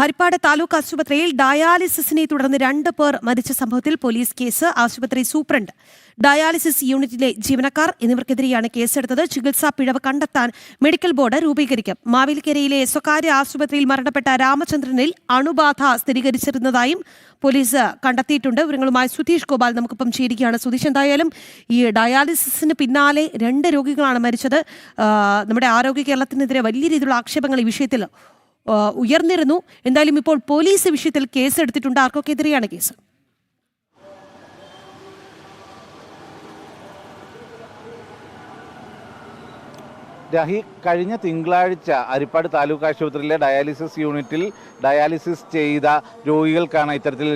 ഹരിപ്പാട് താലൂക്ക് ആശുപത്രിയിൽ ഡയാലിസിസിനെ തുടർന്ന് 2 പേർ മരിച്ച സംഭവത്തിൽ പോലീസ് കേസ്. ആശുപത്രി സൂപ്രണ്ട്, ഡയാലിസിസ് യൂണിറ്റിലെ ജീവനക്കാർ എന്നിവർക്കെതിരെയാണ് കേസെടുത്തത്. ചികിത്സാ പിഴവ് കണ്ടെത്താൻ മെഡിക്കൽ ബോർഡ് രൂപീകരിക്കും. മാവേലിക്കരയിലെ സ്വകാര്യ ആശുപത്രിയിൽ മരണപ്പെട്ട രാമചന്ദ്രനിൽ അണുബാധ സ്ഥിരീകരിച്ചിരുന്നതായും പോലീസ് കണ്ടെത്തിയിട്ടുണ്ട്. വിവരങ്ങളുമായി സുധീഷ് ഗോപാൽ നമുക്കിപ്പം ചേരുകയാണ്. സുധീഷ്, എന്തായാലും ഈ ഡയാലിസിസിന് പിന്നാലെ 2 രോഗികളാണ് മരിച്ചത്. നമ്മുടെ ആരോഗ്യ കേരളത്തിനെതിരെ വലിയ രീതിയിലുള്ള ആക്ഷേപങ്ങൾ ഈ വിഷയത്തിൽ ഉയർന്നിരുന്നു. എന്തായാലും ഇപ്പോൾ പോലീസ് വിഷയത്തിൽ കേസെടുത്തിട്ടുണ്ട്. ആർക്കൊക്കെതിരെയാണ് കേസ്? രാഹി, കഴിഞ്ഞ തിങ്കളാഴ്ച ഹരിപ്പാട് താലൂക്ക് ആശുപത്രിയിലെ ഡയാലിസിസ് യൂണിറ്റിൽ ഡയാലിസിസ് ചെയ്ത രോഗികൾക്കാണ് ഇത്തരത്തിൽ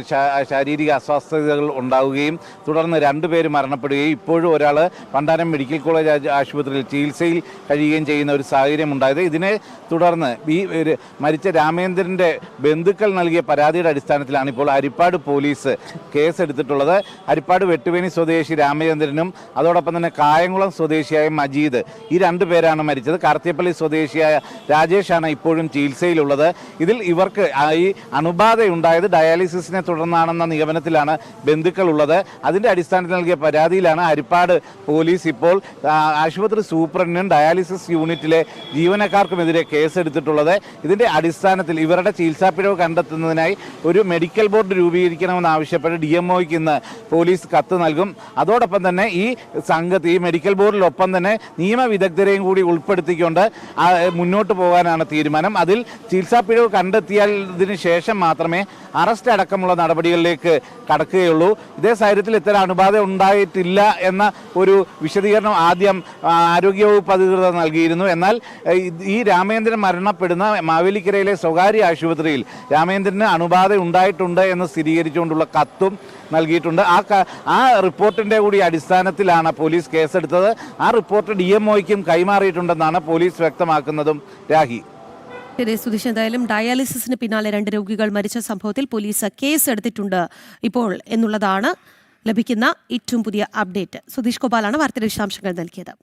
ശാരീരിക അസ്വസ്ഥതകൾ ഉണ്ടാവുകയും തുടർന്ന് 2 പേര് മരണപ്പെടുകയും ഇപ്പോഴും ഒരാൾ പണ്ടാരം മെഡിക്കൽ കോളേജ് ആശുപത്രിയിൽ ചികിത്സയിൽ കഴിയുകയും ചെയ്യുന്ന ഒരു സാഹചര്യം ഉണ്ടായത്. ഇതിനെ തുടർന്ന് ഈ മരിച്ച രാമേന്ദ്രൻ്റെ ബന്ധുക്കൾ നൽകിയ പരാതിയുടെ അടിസ്ഥാനത്തിലാണ് ഇപ്പോൾ ഹരിപ്പാട് പോലീസ് കേസെടുത്തിട്ടുള്ളത്. ഹരിപ്പാട് വെട്ടുവേണി സ്വദേശി രാമചന്ദ്രനും അതോടൊപ്പം തന്നെ കായംകുളം സ്വദേശിയായ മജീദ്, ഈ 2 പേരാണ് മരിച്ചത്. കാർത്തിയപ്പള്ളി സ്വദേശിയായ രാജേഷാണ് ഇപ്പോഴും ചികിത്സയിലുള്ളത്. ഇതിൽ ഇവർക്ക് ഈ അണുബാധയുണ്ടായത് ഡയാലിസിസിനെ തുടർന്നാണെന്ന നിഗമനത്തിലാണ് ബന്ധുക്കൾ ഉള്ളത്. അതിന്റെ അടിസ്ഥാനത്തിൽ നൽകിയ പരാതിയിലാണ് ഹരിപ്പാട് പോലീസ് ഇപ്പോൾ ആശുപത്രി സൂപ്രണ്ടിനും ഡയാലിസിസ് യൂണിറ്റിലെ ജീവനക്കാർക്കുമെതിരെ കേസെടുത്തിട്ടുള്ളത്. ഇതിന്റെ അടിസ്ഥാനത്തിൽ ഇവരുടെ ചികിത്സാ പിഴവ് കണ്ടെത്തുന്നതിനായി ഒരു മെഡിക്കൽ ബോർഡ് രൂപീകരിക്കണമെന്നാവശ്യപ്പെട്ട് DMOയ്ക്ക് ഇന്ന് പോലീസ് കത്ത് നൽകും. അതോടൊപ്പം തന്നെ ഈ സംഘത്തിൽ ഈ മെഡിക്കൽ ബോർഡിലൊപ്പം തന്നെ നിയമവിദഗ്ധരെയും കൂടി ഉൾപ്പെടുത്തിക്കൊണ്ട് മുന്നോട്ട് പോകാനാണ് തീരുമാനം. അതിൽ ചികിത്സാ പിഴവ് കണ്ടെത്തിയതിന് ശേഷം മാത്രമേ അറസ്റ്റ് അടക്കമുള്ള നടപടികളിലേക്ക് കടക്കുകയുള്ളൂ. ഇതേ സാഹചര്യത്തിൽ ഇത്തരം അണുബാധ ഉണ്ടായിട്ടില്ല എന്ന ഒരു വിശദീകരണം ആദ്യം ആരോഗ്യവകുപ്പ് അധികൃതർ നൽകിയിരുന്നു. എന്നാൽ ഈ രാമേന്ദ്രൻ മരണപ്പെടുന്ന മാവേലിക്കരയിലെ സ്വകാര്യ ആശുപത്രിയിൽ രാമേന്ദ്രന് അണുബാധ ഉണ്ടായിട്ടുണ്ട് എന്ന് സ്ഥിരീകരിച്ചുകൊണ്ടുള്ള കത്തും നൽകിയിട്ടുണ്ട്. ആ റിപ്പോർട്ടിൻ്റെ കൂടി അടിസ്ഥാനത്തിലാണ് പോലീസ് കേസെടുത്തത്. ആ റിപ്പോർട്ട് DMOയ്ക്കും കൈമാറിയിട്ടുണ്ടെന്നാണ് പോലീസ് വ്യക്തമാക്കുന്നതും. രാഹി, സുധീഷ്, എന്തായാലും ഡയാലിസിസിന് പിന്നാലെ 2 രോഗികൾ മരിച്ച സംഭവത്തിൽ പോലീസ് കേസെടുത്തിട്ടുണ്ട് ഇപ്പോൾ എന്നുള്ളതാണ് ലഭിക്കുന്ന ഏറ്റവും പുതിയ അപ്ഡേറ്റ്. സുധീഷ് ഗോപാലാണ് വാർത്തയുടെ വിശദാംശങ്ങൾ നൽകിയത്.